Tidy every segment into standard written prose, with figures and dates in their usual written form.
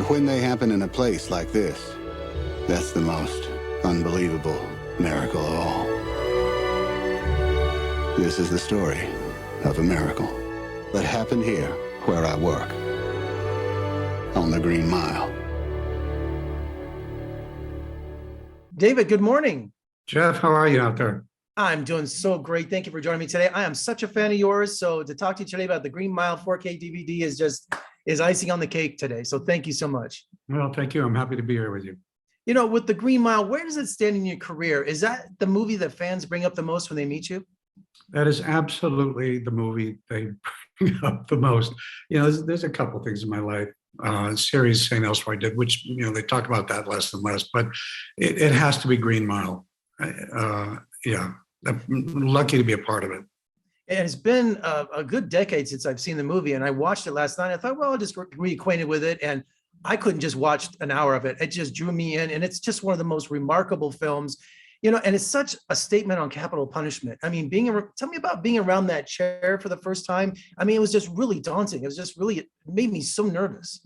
when they happen in a place like this, that's the most unbelievable miracle of all. This is the story of a miracle that happened here where I work, on the Green Mile. David, good morning. Jeff, how are you out there? I'm doing so great. Thank you for joining me today. I am such a fan of yours. So to talk to you today about the Green Mile 4K DVD is icing on the cake today. So thank you so much. Well, thank you. I'm happy to be here with you. You know, with the Green Mile, where does it stand in your career? Is that the movie that fans bring up the most when they meet you? That is absolutely the movie they bring up the most. You know, there's a couple things in my life. Series St. Elsewhere I did, which, you know, they talk about that less and less, but it has to be Green Mile. Yeah, I'm lucky to be a part of it. And it's been a good decade since I've seen the movie, and I watched it last night. I thought, well, I'll just reacquainted with it, and I couldn't just watch an hour of it. It just drew me in, and it's just one of the most remarkable films, you know, and it's such a statement on capital punishment. I mean, tell me about being around that chair for the first time. I mean, it was just really daunting. It was just really, it made me so nervous.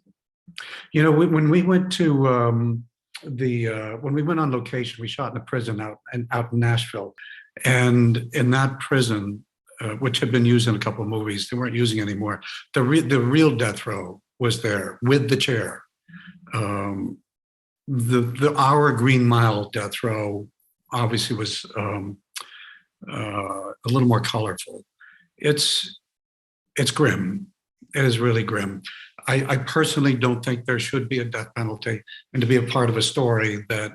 You know, when we went to when we went on location, we shot in a prison out in Nashville, and in that prison, which had been used in a couple of movies, they weren't using anymore. The real death row was there with the chair. Our Green Mile death row obviously was a little more colorful. It's grim. It is really grim. I personally don't think there should be a death penalty, and to be a part of a story that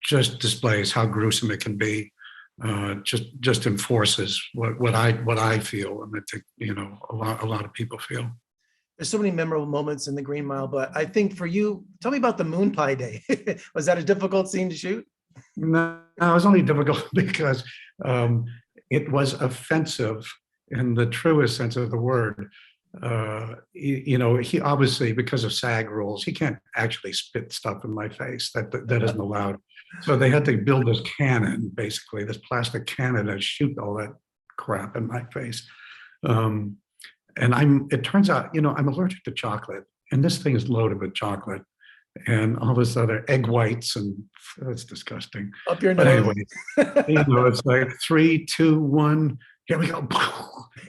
just displays how gruesome it can be, just enforces what I feel, and I think, you know, a lot of people feel. There's so many memorable moments in the Green Mile, but I think for you, tell me about the moon pie day. Was that a difficult scene to shoot? No, it was only difficult because it was offensive in the truest sense of the word. You know, he obviously, because of SAG rules, he can't actually spit stuff in my face. That isn't allowed. So they had to build this cannon, basically, this plastic cannon, and shoot all that crap in my face. And it turns out, you know, I'm allergic to chocolate, and this thing is loaded with chocolate and all this other egg whites, and it's disgusting. Up your But nose. anyway, you know, it's like 3, 2, 1, here we go.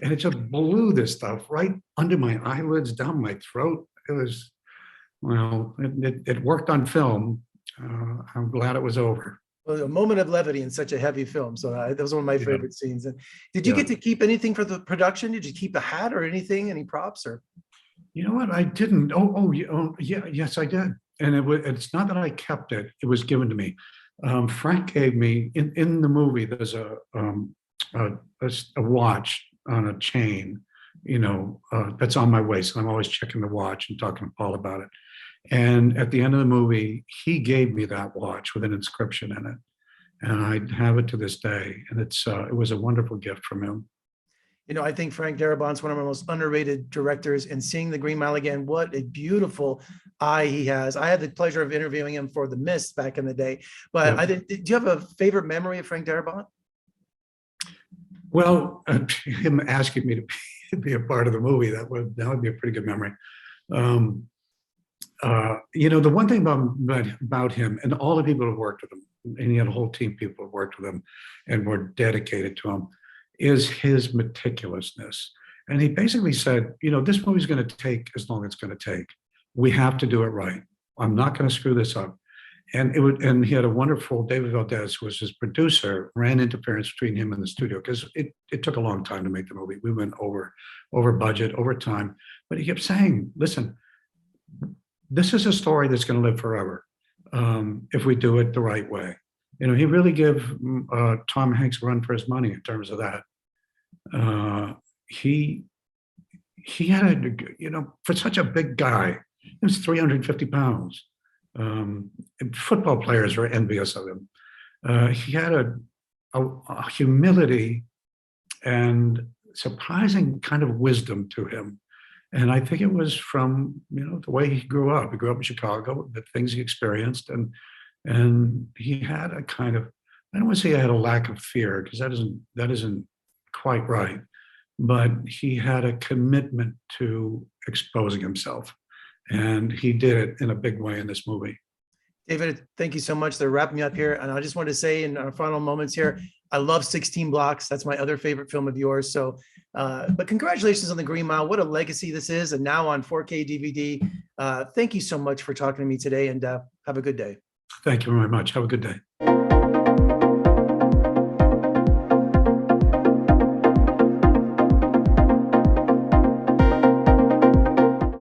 And it just blew this stuff right under my eyelids, down my throat. It was, well, it worked on film. I'm glad it was over. Well, a moment of levity in such a heavy film. So that was one of my favorite scenes. And did you get to keep anything for the production? Did you keep a hat or anything, any props? Or you know what? I didn't. Yes, I did. And it's not that I kept it. It was given to me. Frank gave me, in the movie, there's a watch on a chain, you know, that's on my waist. And I'm always checking the watch and talking to Paul about it. And at the end of the movie, he gave me that watch with an inscription in it. And I have it to this day. And it was a wonderful gift from him. you know, I think Frank Darabont's one of our most underrated directors, and seeing The Green Mile again, what a beautiful eye he has. I had the pleasure of interviewing him for The Mist back in the day, but Yeah. I think, do you have a favorite memory of Frank Darabont? Well, him asking me to be a part of the movie, that would be a pretty good memory. You know, the one thing about him, and all the people who worked with him, and he had a whole team of people who worked with him and were dedicated to him, is his meticulousness. And he basically said, you know, this movie's going to take as long as it's going to take. We have to do it right. I'm not going to screw this up. And he had a wonderful, David Valdez, who was his producer, ran interference between him and the studio, because it took a long time to make the movie. We went over budget, over time. But he kept saying, listen, this is a story that's going to live forever if we do it the right way. You know, he really gave Tom Hanks a run for his money in terms of that. He had, you know, for such a big guy, he was 350 pounds. Football players were envious of him. He had a humility and surprising kind of wisdom to him. And I think it was from, you know, the way he grew up. He grew up in Chicago, the things he experienced, and he had a kind of, I don't want to say he had a lack of fear, because that isn't quite right, but he had a commitment to exposing himself. And he did it in a big way in this movie. David, thank you so much. They're wrapping me up here. And I just wanted to say in our final moments here, I love 16 Blocks. That's my other favorite film of yours. So, but congratulations on the Green Mile. What a legacy this is. And now on 4K DVD. Thank you so much for talking to me today, and have a good day. Thank you very much. Have a good day.